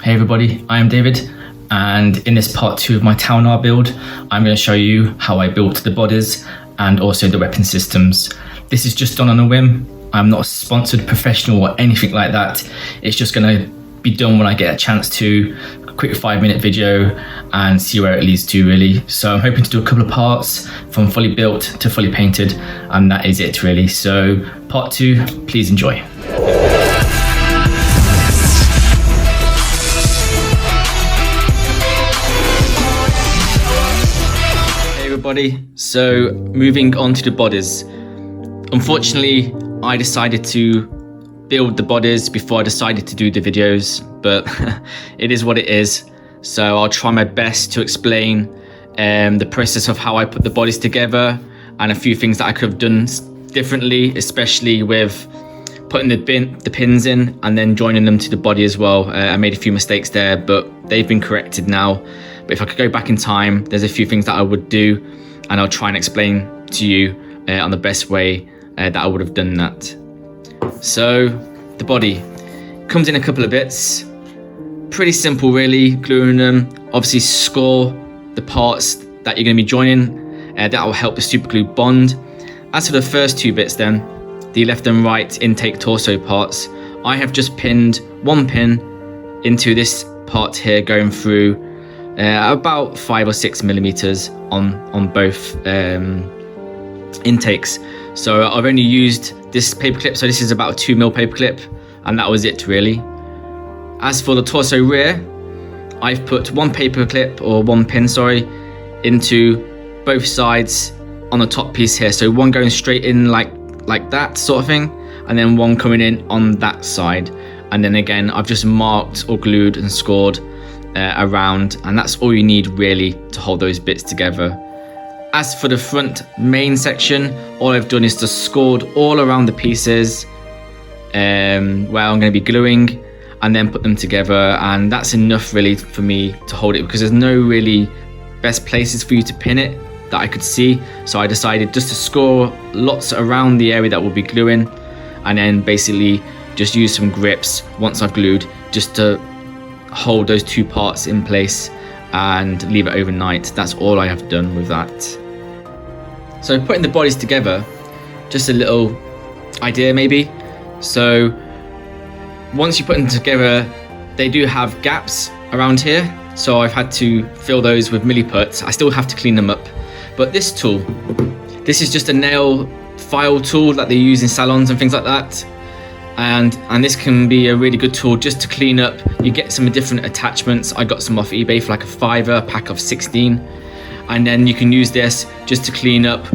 Hey everybody, I am David, and in this part 2 of my Talnar build, I'm going to show you how I built the bodies and also the weapon systems. This is just done on a whim. I'm not a sponsored professional or anything like that. It's just going to be done when I get a chance to, a quick 5-minute video and see where it leads to really. So I'm hoping to do a couple of parts from fully built to fully painted, and that is it really. So part 2, please enjoy. Everybody, so moving on to the bodies. Unfortunately, I decided to build the bodies before I decided to do the videos, but it is what it is. So I'll try my best to explain the process of how I put the bodies together and a few things that I could have done differently, especially with putting the pins in and then joining them to the body as well. I made a few mistakes there, but they've been corrected now. But if I could go back in time, there's a few things that I would do, and I'll try and explain to you on the best way that I would have done that. So the body comes in a couple of bits, pretty simple really, gluing them. Obviously score the parts that you're going to be joining, that will help the super glue bond. As for the first 2 bits then, the left and right intake torso parts, I have just pinned 1 pin into this part here, going through about 5 or 6 millimeters on both intakes. So I've only used this paper clip, so this is about a 2mm paper clip, and that was it really. As for the torso rear, I've put 1 paper clip, or 1 pin, sorry, into both sides on the top piece here. So one going straight in like that sort of thing, and then one coming in on that side. And then again, I've just marked or glued and scored around, and that's all you need really to hold those bits together. As for the front main section, all I've done is just scored all around the pieces where I'm going to be gluing, and then put them together, and that's enough really for me to hold it, because there's no really best places for you to pin it that I could see. So I decided just to score lots around the area that we'll be gluing, and then basically just use some grips once I've glued just to hold those 2 parts in place and leave it overnight. That's all I have done with that. So putting the bodies together, just a little idea maybe. So once you put them together, they do have gaps around here, so I've had to fill those with milliput. I still have to clean them up, but this tool, this is just a nail file tool that they use in salons and things like that. And this can be a really good tool just to clean up. You get some different attachments. I got some off eBay for like a $5, a pack of 16, and then you can use this just to clean up,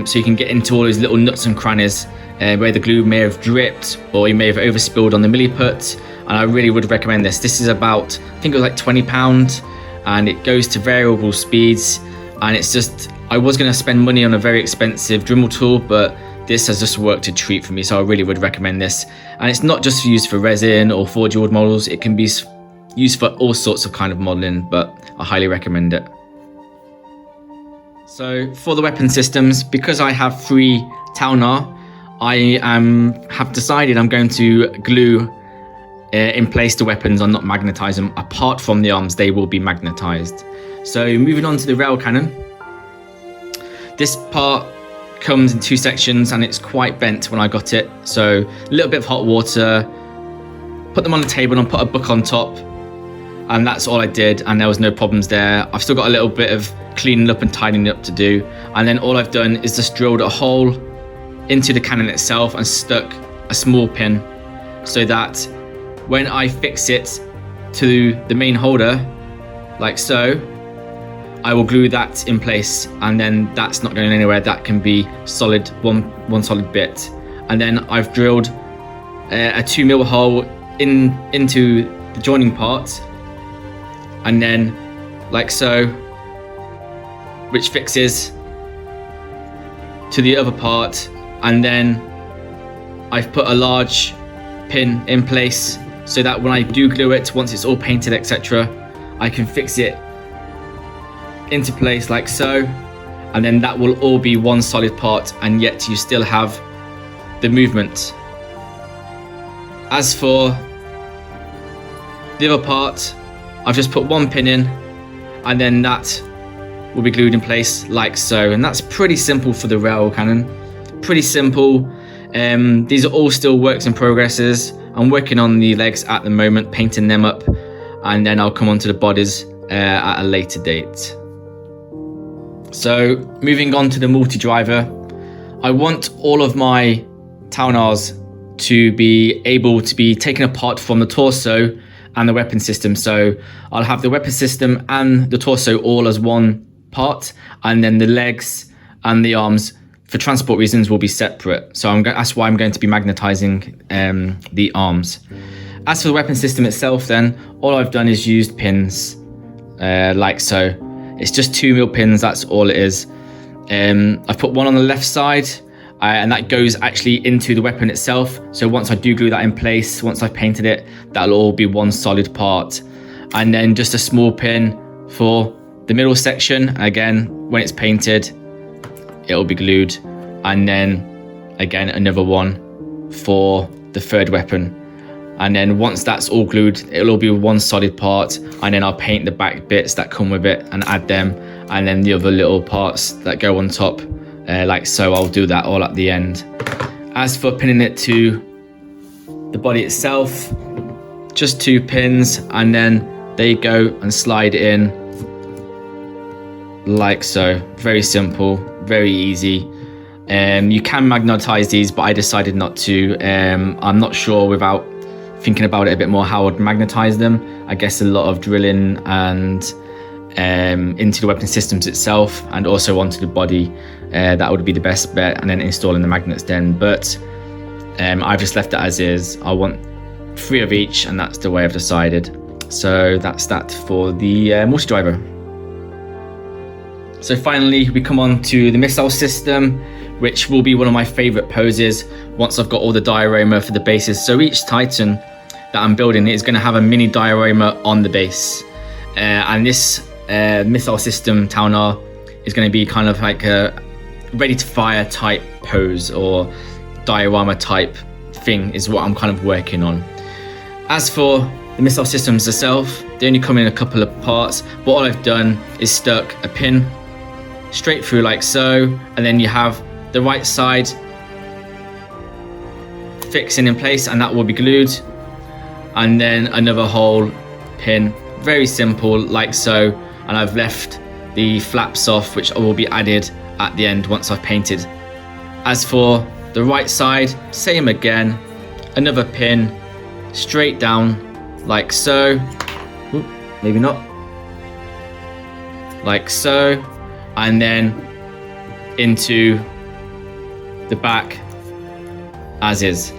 so you can get into all those little nuts and crannies where the glue may have dripped or you may have overspilled on the milliput. And I really would recommend this. This is about, I think it was like £20, and it goes to variable speeds. And it's just, I was going to spend money on a very expensive Dremel tool, but this has just worked a treat for me, so I really would recommend this. And it's not just used for resin or forged wood models, it can be used for all sorts of kind of modeling, but I highly recommend it. So for the weapon systems, because I have 3 Talnar, I have decided I'm going to glue in place the weapons and not magnetize them. Apart from the arms, they will be magnetized. So moving on to the rail cannon. This part comes in 2 sections, and it's quite bent when I got it. So a little bit of hot water, put them on the table and put a book on top, and that's all I did, and there was no problems there. I've still got a little bit of cleaning up and tidying up to do, and then all I've done is just drilled a hole into the cannon itself and stuck a small pin, so that when I fix it to the main holder, like so, I will glue that in place, and then that's not going anywhere. That can be solid, one solid bit. And then I've drilled a 2mm hole into the joining part, and then like so, which fixes to the other part. And then I've put a large pin in place so that when I do glue it, once it's all painted, etc., I can fix it into place like so, and then that will all be one solid part, and yet you still have the movement. As for The other part, I've just put one pin in, and then that will be glued in place like so. And that's pretty simple for the rail cannon. Pretty simple. These are all still works in progresses. I'm working on the legs at the moment, painting them up, and then I'll come on to the bodies at a later date. So moving on to the multi-driver, I want all of my Talnars to be able to be taken apart from the torso and the weapon system. So I'll have the weapon system and the torso all as one part, and then the legs and the arms for transport reasons will be separate. So that's why I'm going to be magnetizing the arms. As for the weapon system itself, then all I've done is used pins like so. It's just 2mm pins, that's all it is. I've put one on the left side, and that goes actually into the weapon itself. So once I do glue that in place, once I've painted it, that'll all be one solid part. And then just a small pin for the middle section. Again, when it's painted, it'll be glued. And then again, another one for the third weapon. And then once that's all glued, it'll all be one solid part, and then I'll paint the back bits that come with it and add them, and then the other little parts that go on top like so. I'll do that all at the end. As for pinning it to the body itself, just 2 pins, and then they go and slide in like so. Very simple, very easy. You can magnetize these, but I decided not to. I'm not sure, without thinking about it a bit more, how I'd magnetize them. I guess a lot of drilling and into the weapon systems itself, and also onto the body, that would be the best bet, and then installing the magnets then. But I've just left it as is. I want 3 of each, and that's the way I've decided. So that's that for the multi-driver. So finally we come on to the missile system, which will be one of my favorite poses once I've got all the diorama for the bases. So each Titan that I'm building is going to have a mini diorama on the base, and this missile system Talnar is going to be kind of like a ready to fire type pose, or diorama type thing is what I'm kind of working on. As for the missile systems itself, they only come in a couple of parts, but all I've done is stuck a pin straight through like so, and then you have the right side fixing in place, and that will be glued, and then another hole pin, very simple like so, and I've left the flaps off, which will be added at the end once I've painted. As for the right side, same again, another pin straight down like so. Ooh, maybe not, like so, and then into the back as is.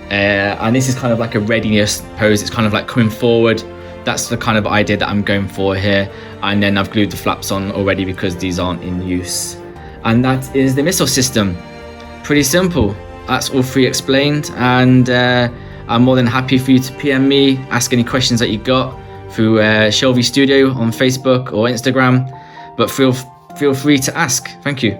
And this is kind of like a readiness pose. It's kind of like coming forward. That's the kind of idea that I'm going for here. And then I've glued the flaps on already because these aren't in use. And that is the missile system. Pretty simple. That's all 3 explained, and I'm more than happy for you to PM me, ask any questions that you got through Shelby Studio on Facebook or Instagram, but feel free to ask. Thank you.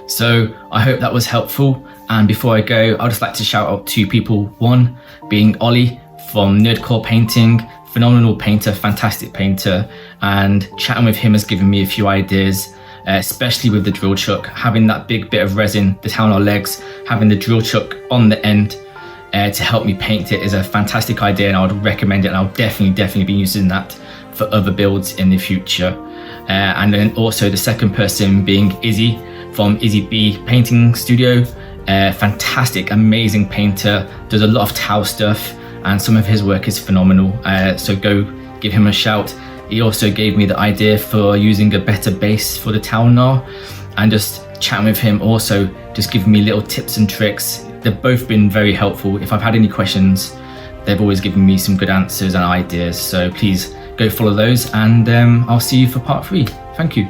So I hope that was helpful, and before I go, I'd just like to shout out 2 people. One being Ollie from Nerdcore Painting, phenomenal painter, fantastic painter, and chatting with him has given me a few ideas, especially with the drill chuck. Having that big bit of resin, the Talnar legs, having the drill chuck on the end to help me paint it is a fantastic idea, and I would recommend it, and I'll definitely be using that for other builds in the future. And then also the second person being Izzy from Izzy B Painting Studio. Fantastic, amazing painter, does a lot of Tau stuff, and some of his work is phenomenal. So go give him a shout. He also gave me the idea for using a better base for the Talnar, and just chatting with him, also just giving me little tips and tricks. They've both been very helpful. If I've had any questions, they've always given me some good answers and ideas. So please go follow those, and I'll see you for part 3. Thank you.